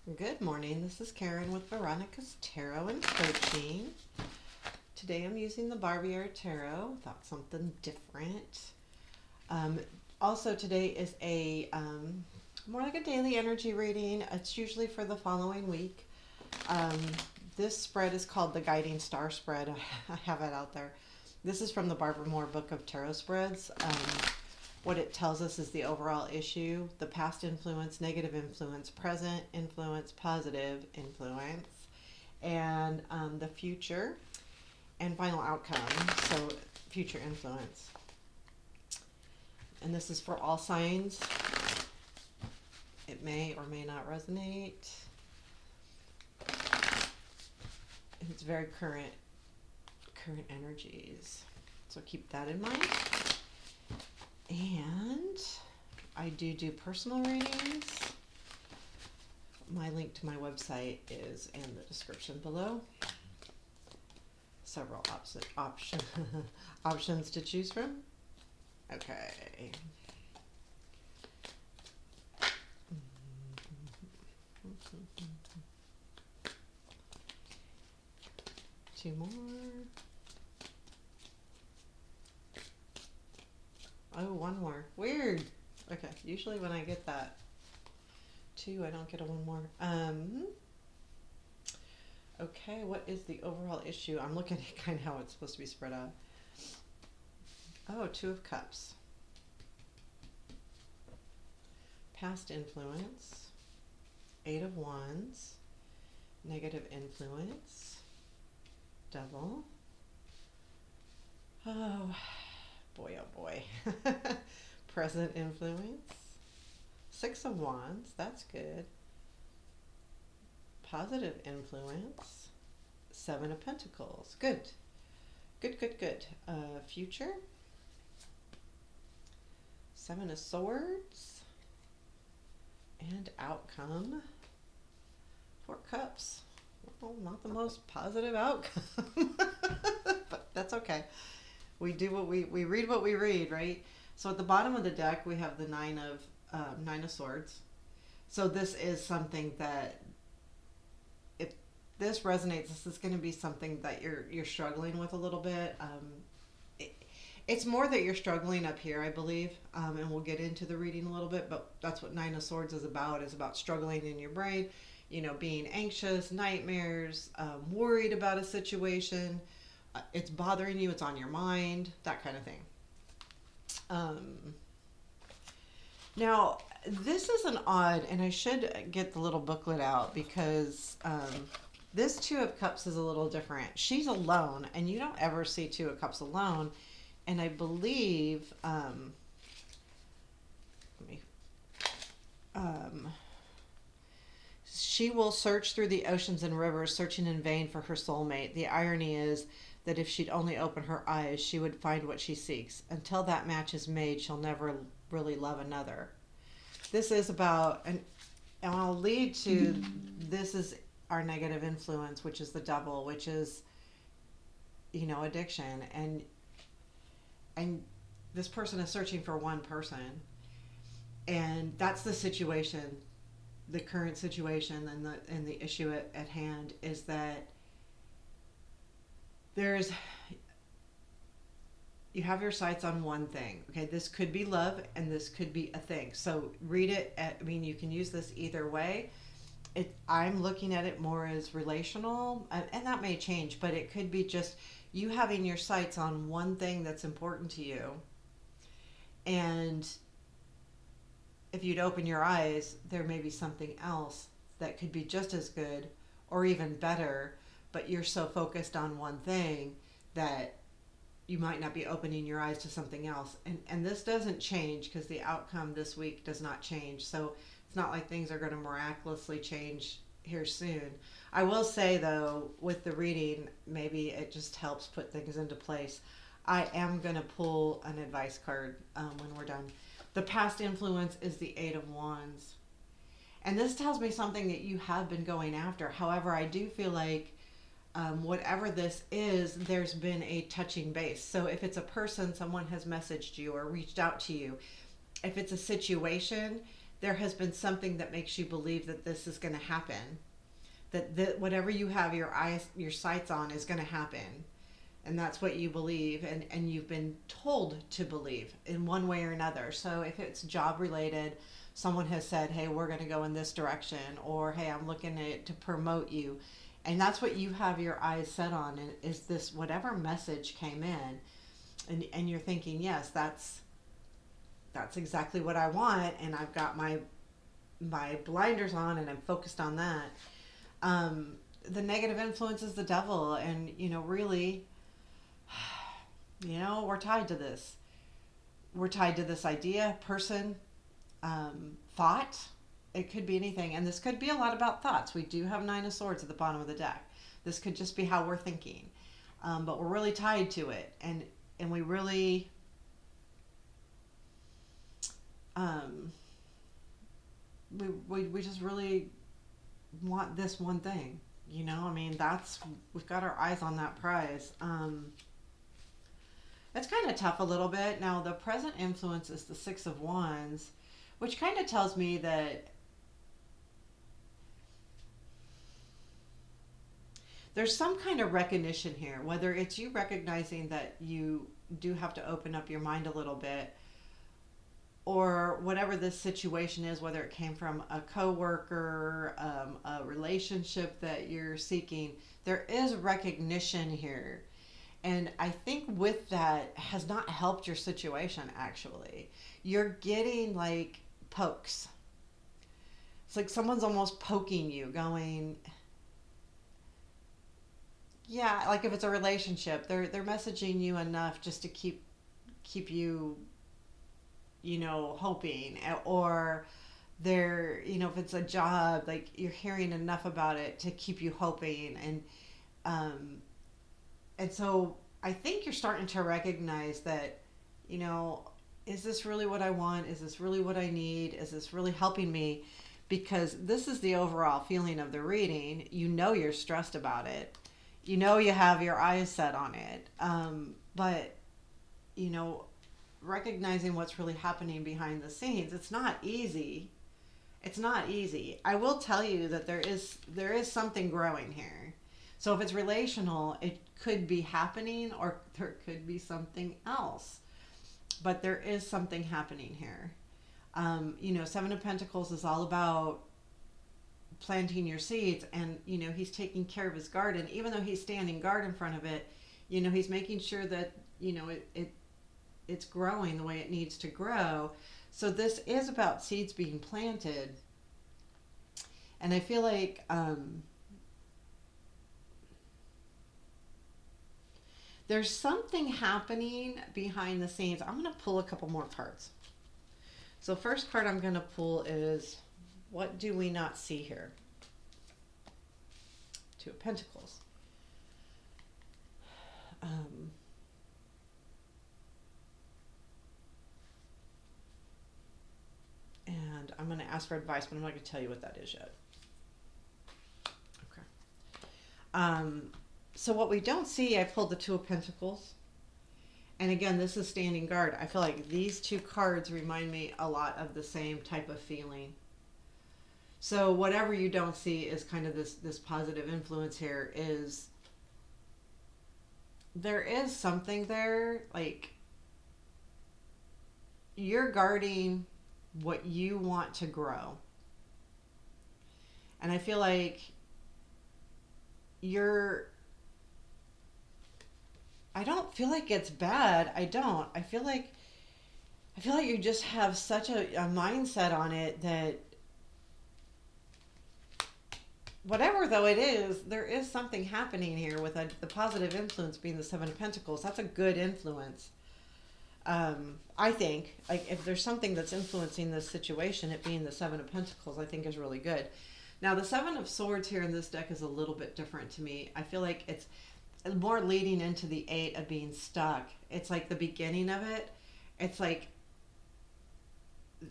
Good morning. This is Karen with Veronica's Tarot and Coaching. Today I'm using the Barbieri Tarot. Thought something different. Um, Also, today is a more like a daily energy reading. It's usually for the following week. Um, this spread is called the Guiding Star Spread. I have it out there. This is from the Barbara Moore Book of Tarot Spreads. What it tells us is the overall issue, the past influence, negative influence, present influence, positive influence, and the future and final outcome. So, future influence. And this is for all signs. It may or may not resonate. It's very current energies. So keep that in mind. And I do personal readings. My link to my website is in the description below. Several options to choose from. Okay. Two more. Oh, one more. Weird. Okay, usually when I get that two, I don't get a one more. Okay, what is the overall issue? I'm looking at kind of how it's supposed to be spread out. Oh, Two of Cups. Past influence. Eight of Wands. Negative influence. Devil. Oh, boy, oh boy. Present influence. Six of Wands. That's good. Positive influence. Seven of Pentacles. Good. Good. Future. Seven of Swords. And outcome. Four Cups. Well, not the most positive outcome. But that's okay. We do what we read what we read, right? So at the bottom of the deck we have the Nine of Swords. So this is something that, if this resonates, this is going to be something that you're struggling with a little bit. It's more that you're struggling up here, I believe, and we'll get into the reading a little bit. But that's what Nine of Swords is about. Is about struggling in your brain, being anxious, nightmares, worried about a situation. It's bothering you. It's on your mind, that kind of thing. Um, Now, this is an odd, and I should get the little booklet out because this Two of Cups is a little different. She's alone, and you don't ever see Two of Cups alone. And I believe, let me, she will search through the oceans and rivers, searching in vain for her soulmate. The irony is that if she'd only open her eyes, she would find what she seeks. Until that match is made, she'll never really love another. This is about, and I'll lead to, this is our negative influence, which is the devil, which is, addiction. And this person is searching for one person. And that's the situation, the current situation, and the issue at hand is that there's, you have your sights on one thing. Okay, this could be love and this could be a thing. So read it. You can use this either way. I'm looking at it more as relational, and that may change, but it could be just you having your sights on one thing that's important to you. And if you'd open your eyes, there may be something else that could be just as good or even better, but you're so focused on one thing that you might not be opening your eyes to something else. And this doesn't change because the outcome this week does not change. So it's not like things are going to miraculously change here soon. I will say, though, with the reading, maybe it just helps put things into place. I am going to pull an advice card when we're done. The past influence is the Eight of Wands. And this tells me something that you have been going after. However, I do feel like whatever this is, there's been a touching base. So if it's a person, someone has messaged you or reached out to you. If it's a situation, there has been something that makes you believe that this is going to happen, that whatever you have your sights on is going to happen, and that's what you believe, and you've been told to believe in one way or another. So if it's job related, someone has said, hey, we're going to go in this direction, or hey, I'm looking to promote you, and that's what you have your eyes set on, and is this whatever message came in, and you're thinking, yes, that's exactly what I want, and I've got my blinders on and I'm focused on that. The negative influence is the devil, and really, we're tied to this. We're tied to this idea, person, thought. It could be anything, and this could be a lot about thoughts. We do have Nine of Swords at the bottom of the deck. This could just be how we're thinking, but we're really tied to it, and we really um, we just really want this one thing. I mean, that's we've got our eyes on that prize. It's kind of tough a little bit. Now, the present influence is the Six of Wands, which kind of tells me that there's some kind of recognition here, whether it's you recognizing that you do have to open up your mind a little bit, or whatever this situation is, whether it came from a coworker, a relationship that you're seeking, there is recognition here. And I think with that has not helped your situation, actually. You're getting like pokes. It's like someone's almost poking you, going, yeah, like if it's a relationship, they're messaging you enough just to keep you, hoping, or they're, if it's a job, like you're hearing enough about it to keep you hoping, um, and so I think you're starting to recognize that, you know, is this really what I want? Is this really what I need? Is this really helping me? Because this is the overall feeling of the reading. You're stressed about it. You have your eyes set on it. But, you know, recognizing what's really happening behind the scenes, it's not easy. It's not easy. I will tell you that there is something growing here. So if it's relational, it could be happening, or there could be something else. But there is something happening here. Seven of Pentacles is all about planting your seeds, and he's taking care of his garden. Even though he's standing guard in front of it, he's making sure that it's growing the way it needs to grow. So this is about seeds being planted, and I feel like there's something happening behind the scenes. I'm going to pull a couple more cards. So first card I'm going to pull is, what do we not see here? Two of Pentacles. And I'm going to ask for advice, but I'm not going to tell you what that is yet. Okay. So what we don't see, I pulled the Two of Pentacles. And again, this is standing guard. I feel like these two cards remind me a lot of the same type of feeling. So whatever you don't see is kind of this positive influence here. Is there is something there, like you're guarding what you want to grow. And I feel like I don't feel like it's bad. I don't. I feel like you just have such a mindset on it that whatever though it is, there is something happening here with the positive influence being the Seven of Pentacles. That's a good influence. I think, like, if there's something that's influencing this situation, it being the Seven of Pentacles, I think is really good. Now, the Seven of Swords here in this deck is a little bit different to me. I feel like it's more leading into the Eight of being stuck. It's like the beginning of it. It's like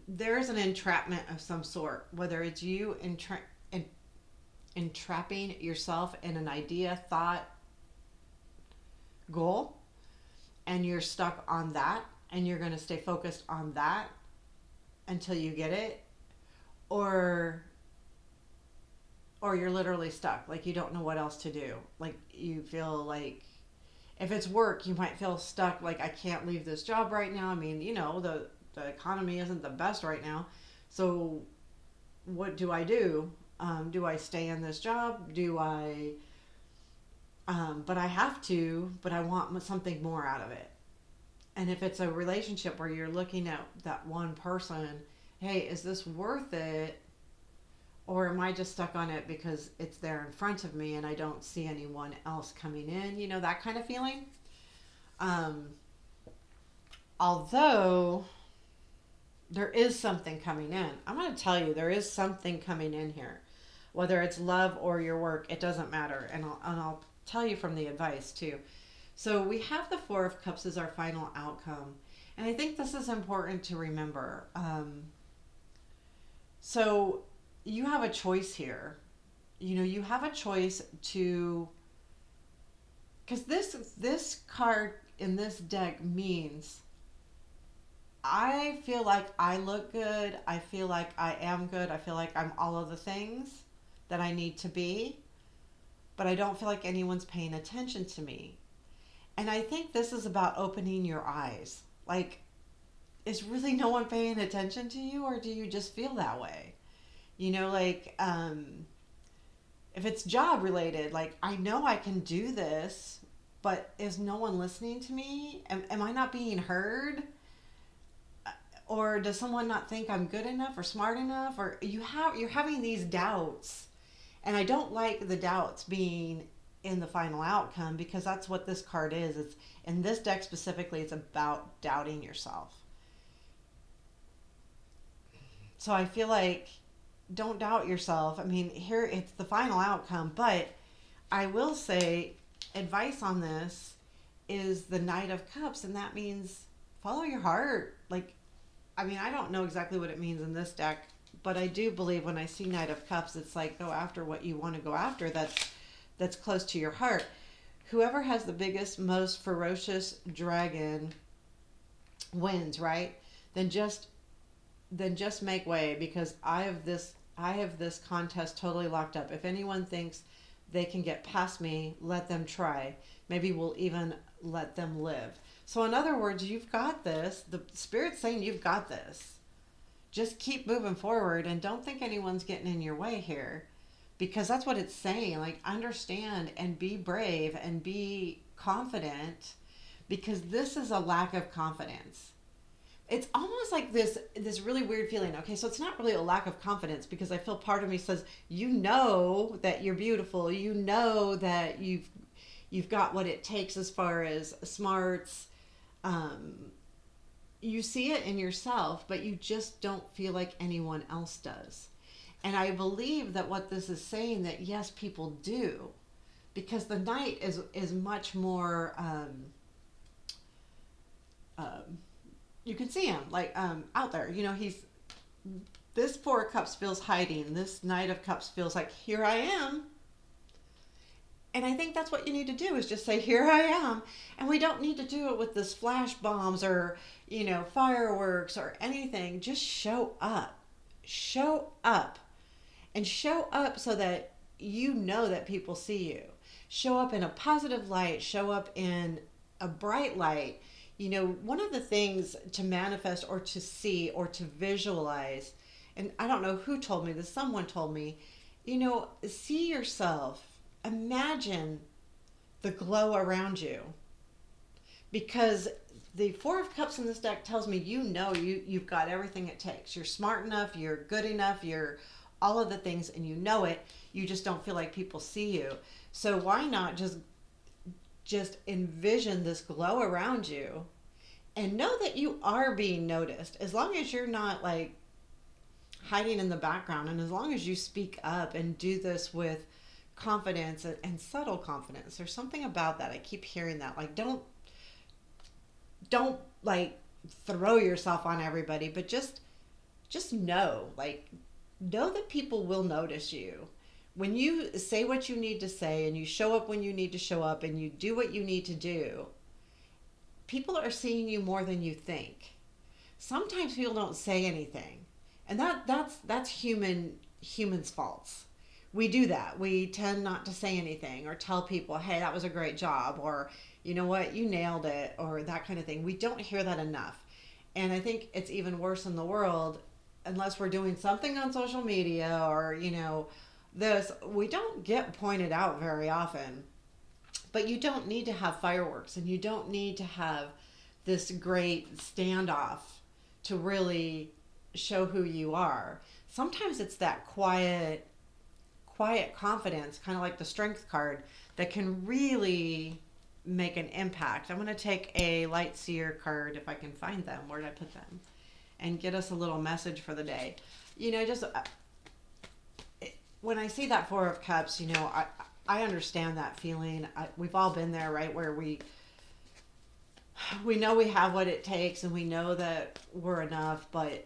there's an entrapment of some sort, whether it's you entrapping yourself in an idea, thought, goal, and you're stuck on that, and you're going to stay focused on that until you get it, or you're literally stuck, like you don't know what else to do, like you feel like if it's work you might feel stuck, like I can't leave this job right now. I mean, the economy isn't the best right now, so what do I do? Do I stay in this job? Do I but I have to, but I want something more out of it. And if it's a relationship where you're looking at that one person, hey, is this worth it? Or am I just stuck on it because it's there in front of me and I don't see anyone else coming in? That kind of feeling. Um, Although there is something coming in. I'm going to tell you, there is something coming in here. Whether it's love or your work, it doesn't matter. And I'll tell you from the advice too. So we have the Four of Cups as our final outcome. And I think this is important to remember. So you have a choice here. You have a choice to, because this card in this deck means I feel like I look good. I feel like I am good. I feel like I'm all of the things that I need to be, but I don't feel like anyone's paying attention to me. And I think this is about opening your eyes. Like, is really no one paying attention to you, or do you just feel that way? Like, if it's job related, like, I know I can do this, but is no one listening to me? Am I not being heard? Or does someone not think I'm good enough or smart enough? Or you're having these doubts. And I don't like the doubts being in the final outcome, because that's what this card is. It's in this deck specifically, it's about doubting yourself. So I feel like don't doubt yourself. I mean, here it's the final outcome, but I will say advice on this is the Knight of Cups, and that means follow your heart. Like, I mean, I don't know exactly what it means in this deck, but I do believe when I see Knight of Cups, it's like go after what you want to go after. That's close to your heart. Whoever has the biggest, most ferocious dragon wins, right? Then just make way, because I have this contest totally locked up. If anyone thinks they can get past me, let them try. Maybe we'll even let them live. So in other words, you've got this. The Spirit's saying you've got this. Just keep moving forward and don't think anyone's getting in your way here, because that's what it's saying. Like, understand and be brave and be confident, because this is a lack of confidence. It's almost like this really weird feeling. Okay, so it's not really a lack of confidence, because I feel part of me says, you know that you're beautiful. You know that you've got what it takes as far as smarts. You see it in yourself, but you just don't feel like anyone else does. And I believe that what this is saying, that yes, people do, because the Knight is much more. Um, you can see him like out there. He's this Four of Cups feels hiding. This Knight of Cups feels like, here I am. And I think that's what you need to do, is just say, here I am. And we don't need to do it with this flash bombs or, fireworks or anything. Just show up. Show up. And show up so that you know that people see you. Show up in a positive light. Show up in a bright light. One of the things to manifest or to see or to visualize, and I don't know who told me this, someone told me, see yourself. Imagine the glow around you, because the Four of Cups in this deck tells me you've got everything it takes. You're smart enough, you're good enough, you're all of the things, and you know it. You just don't feel like people see you. So why not just envision this glow around you and know that you are being noticed, as long as you're not like hiding in the background, and as long as you speak up and do this with confidence and subtle confidence. There's something about that. I keep hearing that. Like, don't like throw yourself on everybody, but just know, like, know that people will notice you. When you say what you need to say, and you show up when you need to show up, and you do what you need to do, people are seeing you more than you think. Sometimes people don't say anything, And that's humans' faults. We do that. We tend not to say anything or tell people, "Hey, that was a great job," or "You know what, you nailed it," or that kind of thing. We don't hear that enough. And I think it's even worse in the world unless we're doing something on social media or, this, we don't get pointed out very often. But you don't need to have fireworks and you don't need to have this great standoff to really show who you are. Sometimes it's that quiet confidence, kind of like the strength card, that can really make an impact. I'm going to take a light seer card if I can find them. Where did I put them? And get us a little message for the day. Just when I see that Four of Cups, I understand that feeling. We've all been there, right? Where we know we have what it takes and we know that we're enough, but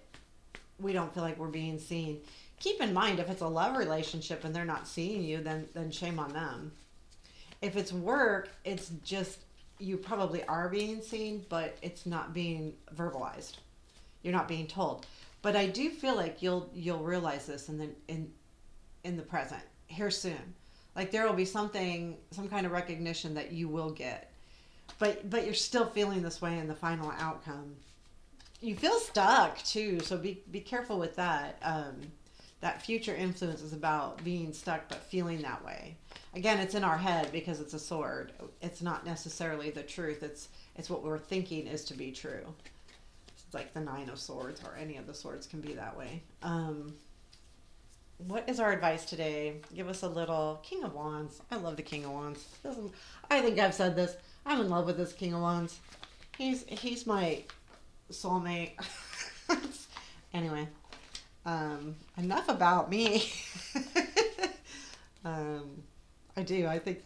we don't feel like we're being seen. Keep in mind, if it's a love relationship and they're not seeing you, then shame on them. If it's work, it's just you probably are being seen, but it's not being verbalized. You're not being told. But I do feel like you'll realize this in the present here soon. Like there will be some kind of recognition that you will get, but you're still feeling this way in the final outcome. You feel stuck too, so be careful with that. That future influence is about being stuck but feeling that way. Again, it's in our head because it's a sword. It's not necessarily the truth. It's what we're thinking is to be true. It's like the Nine of Swords, or any of the swords can be that way. What is our advice today? Give us a little King of Wands. I love the King of Wands. I think I've said this. I'm in love with this King of Wands. He's my soulmate. Anyway, enough about me. I do. I think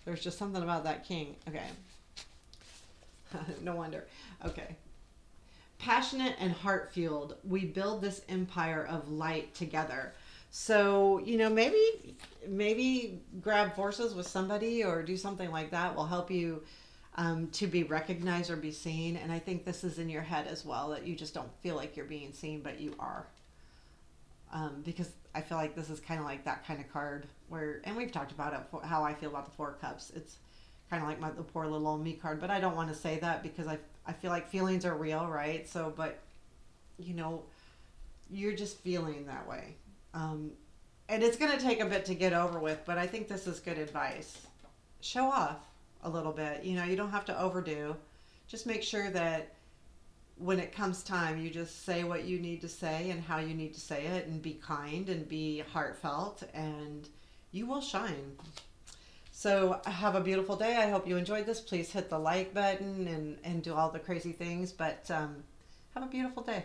there's just something about that king. Okay. No wonder. Okay. Passionate and heart fueled, we build this empire of light together. So, maybe grab forces with somebody or do something like that will help you to be recognized or be seen. And I think this is in your head as well, that you just don't feel like you're being seen, but you are. Because I feel like this is kind of like that kind of card where, and we've talked about it, how I feel about the Four of Cups. It's kind of like the poor little old me card, but I don't want to say that because I feel like feelings are real, right? So, but you're just feeling that way. And it's going to take a bit to get over with, but I think this is good advice. Show off a little bit. You don't have to overdo. Just make sure that when it comes time, you just say what you need to say and how you need to say it, and be kind and be heartfelt, and you will shine. So have a beautiful day. I hope you enjoyed this. Please hit the like button and do all the crazy things, but have a beautiful day.